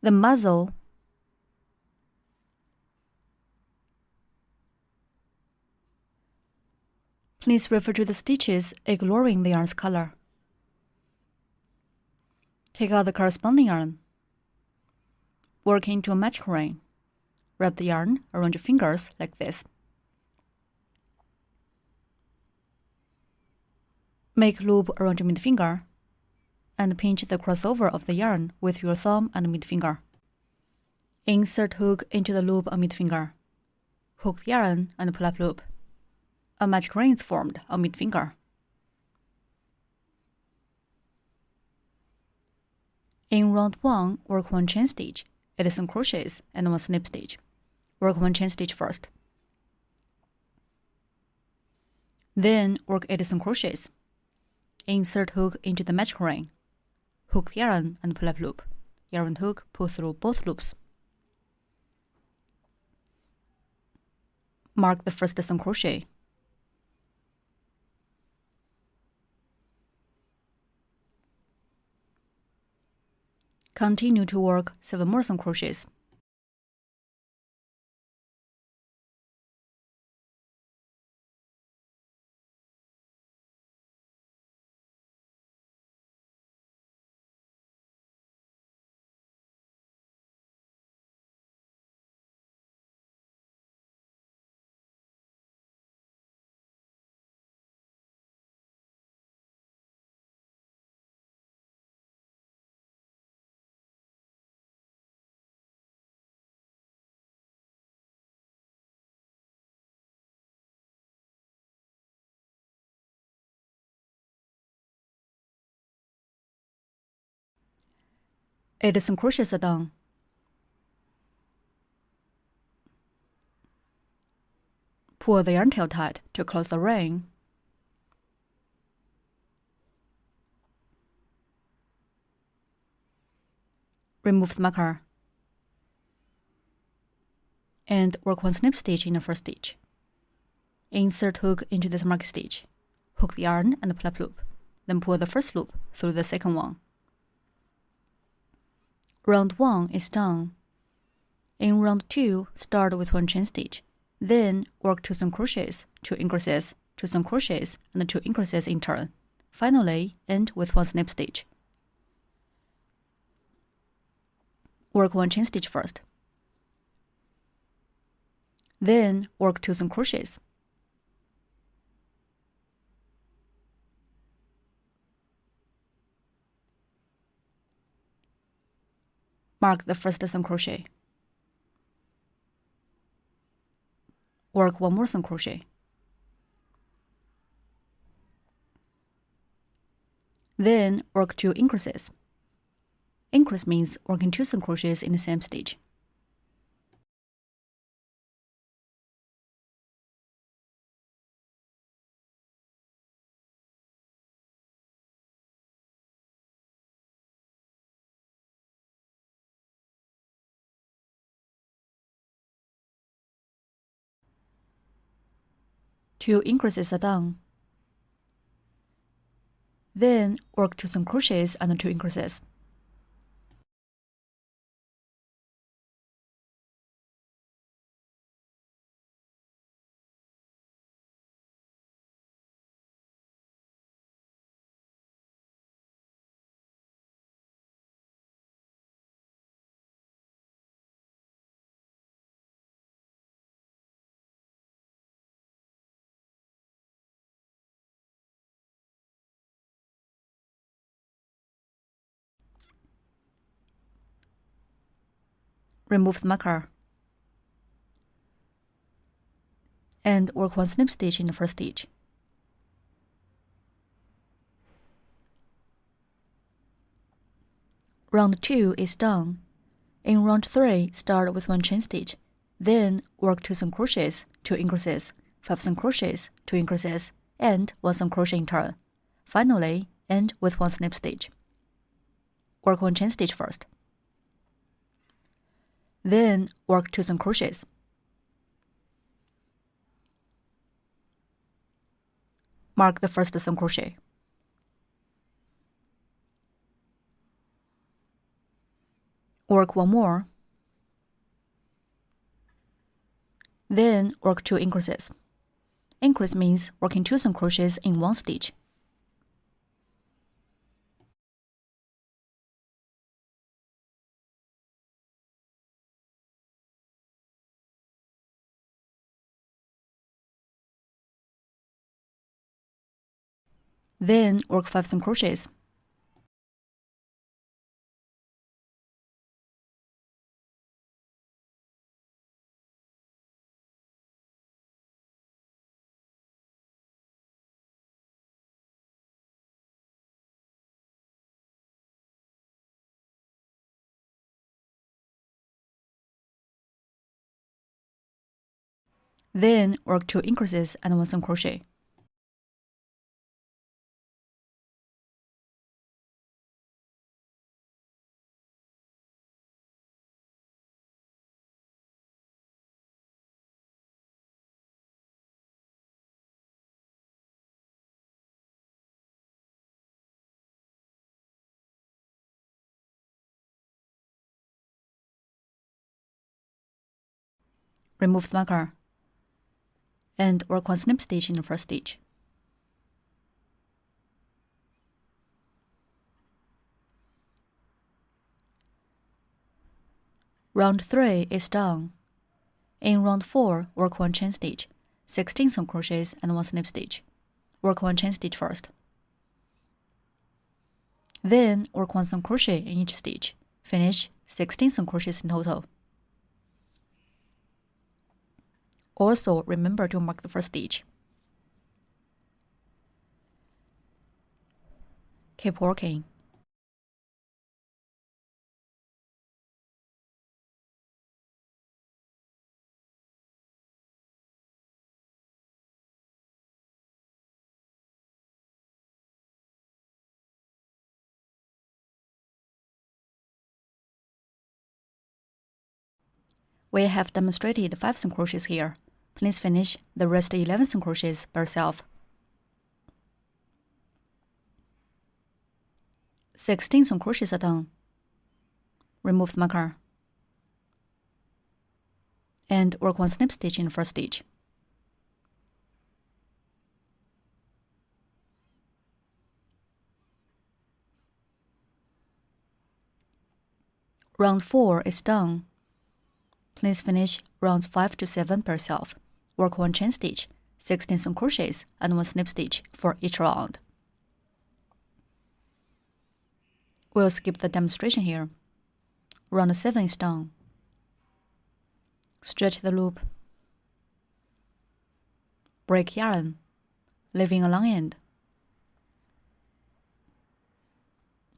The muzzle please refer to the stitches ignoring the yarn's color. Take out the corresponding yarn. Work into a match ring. Wrap the yarn around your fingers like this. Make a loop around your middle finger and pinch the crossover of the yarn with your thumb and middle finger. Insert hook into the loop on middle finger. Hook the yarn and pull up loop. A match ring is formed on middle finger. In round 1, work 1 chain stitch, 87 crochets, and 1 slip stitch. Work 1 chain stitch first. Then work 87 crochets. Insert hook into the match ring. Hook the yarn and pull up loop. Yarn and hook pull through both loops. Mark the first 7 crochet. Continue to work 7 more crochets. Some crochets are done. Pull the yarn tail tight to close the ring. Remove the marker and work 1 slip stitch in the first stitch. Insert hook into this mark stitch. Hook the yarn and pull up loop. Then pull the first loop through the second one. Round 1 is done. In round 2, start with 1 chain stitch. Then work 2 single crochets, 2 increases, 2 single crochets, and 2 increases in turn. Finally, end with 1 slip stitch. Work 1 chain stitch first. Then work 2 single crochets. Mark the first single crochet. Work 1 more single crochet. Then work 2 increases. Increase means working 2 single crochets in the same stitch. Two increases are done. Then work 2 single crochets and 2 increases. Remove the marker and work 1 slip stitch in the first stitch. Round 2 is done. In round 3, start with 1 chain stitch. Then work 2 single crochets, 2 increases, 5 single crochets, 2 increases, and 1 single crochet in turn. Finally, end with 1 slip stitch. Work 1 chain stitch first. Then work 2 single crochets. Mark the first single crochet. Work one more. Then work 2 increases. Increase means working 2 single crochets in one stitch. Then work 5 single crochets. Then work 2 increases and 1 single crochet. Remove the marker and work 1 snip stitch in the first stitch. Round 3 is done. In round 4, work 1 chain stitch, 16 single crochets and 1 snip stitch. Work 1 chain stitch first. Then work 1 single crochet in each stitch. Finish 16 single crochets in total. Also, remember to mark the first stitch. Keep working. We have demonstrated 5 single crochets here. Please finish the rest 11 single crochets by yourself. 16 single crochets are done. Remove the marker and work 1 snip stitch in the first stitch. Round 4 is done. Please finish rounds 5 to 7 by yourself. Work 1 chain stitch, 16 single crochets and 1 snip stitch for each round. We'll skip the demonstration here. Round 7 is done. Stretch the loop. Break yarn, leaving a long end.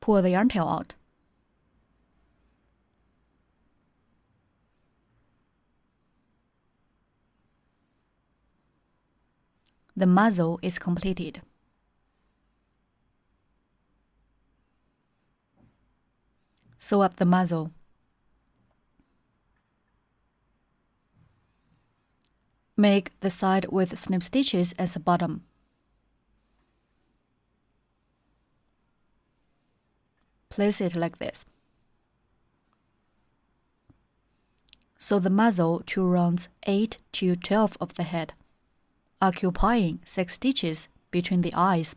Pull the yarn tail out. The muzzle is completed. Sew up the muzzle. Make the side with snip stitches as the bottom. Place it like this. Sew the muzzle to rounds 8 to 12 of the head, occupying 6 stitches between the eyes.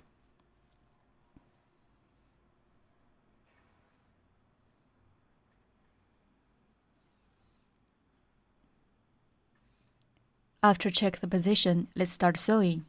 After check the position, let's start sewing.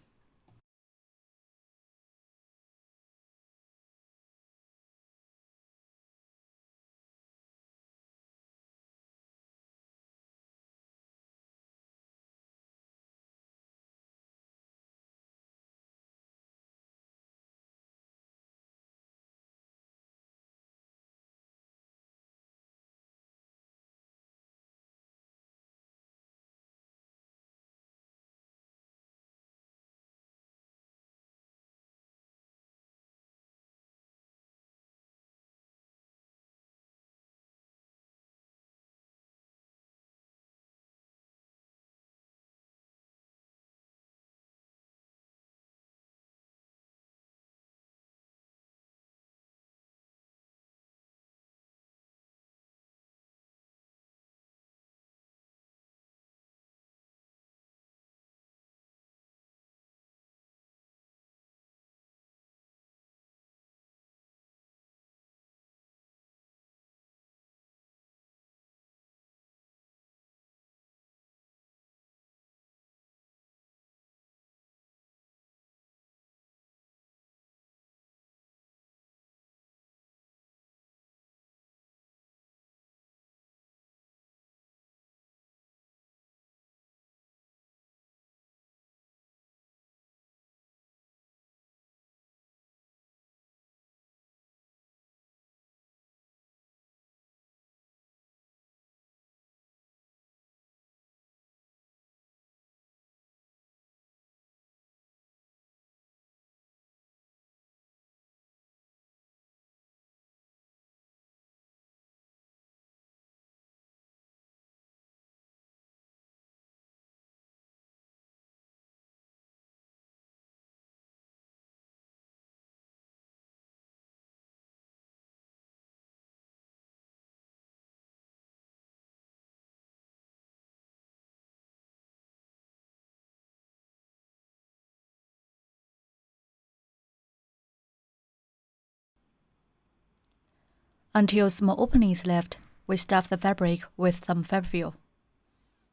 Until a small opening is left, we stuff the fabric with some fabric.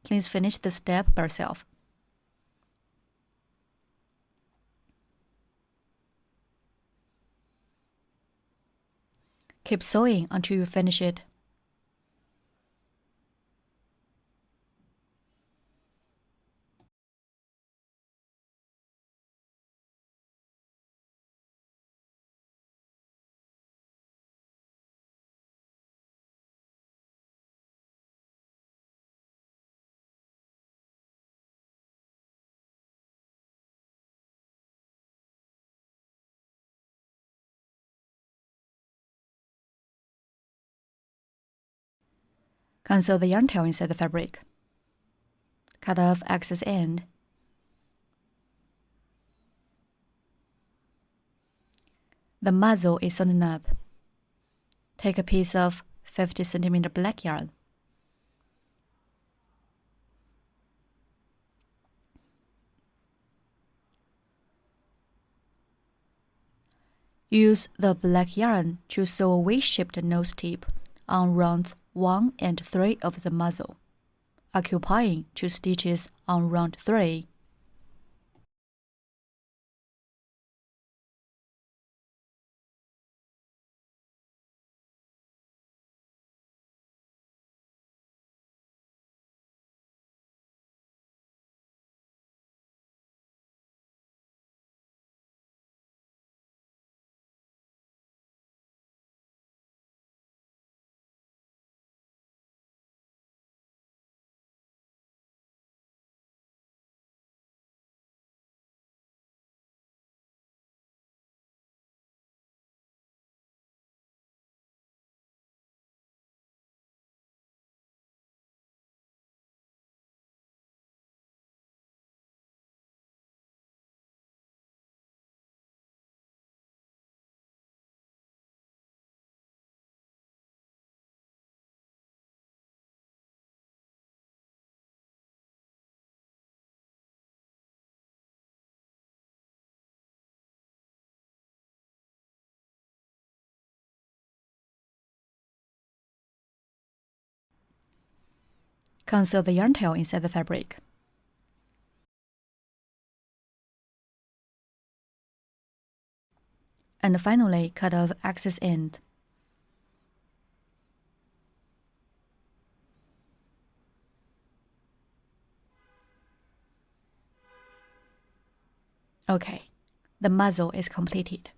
Please finish this step by yourself. Keep sewing until you finish it. Conceal the yarn tail inside the fabric. Cut off excess end. The muzzle is sewn up. Take a piece of 50 cm black yarn. Use the black yarn to sew a V-shaped nose tip on rounds 1 and 3 of the muzzle, occupying 2 stitches on round 3. Conceal the yarn tail inside the fabric. And finally, cut off excess end. Okay, the muzzle is completed.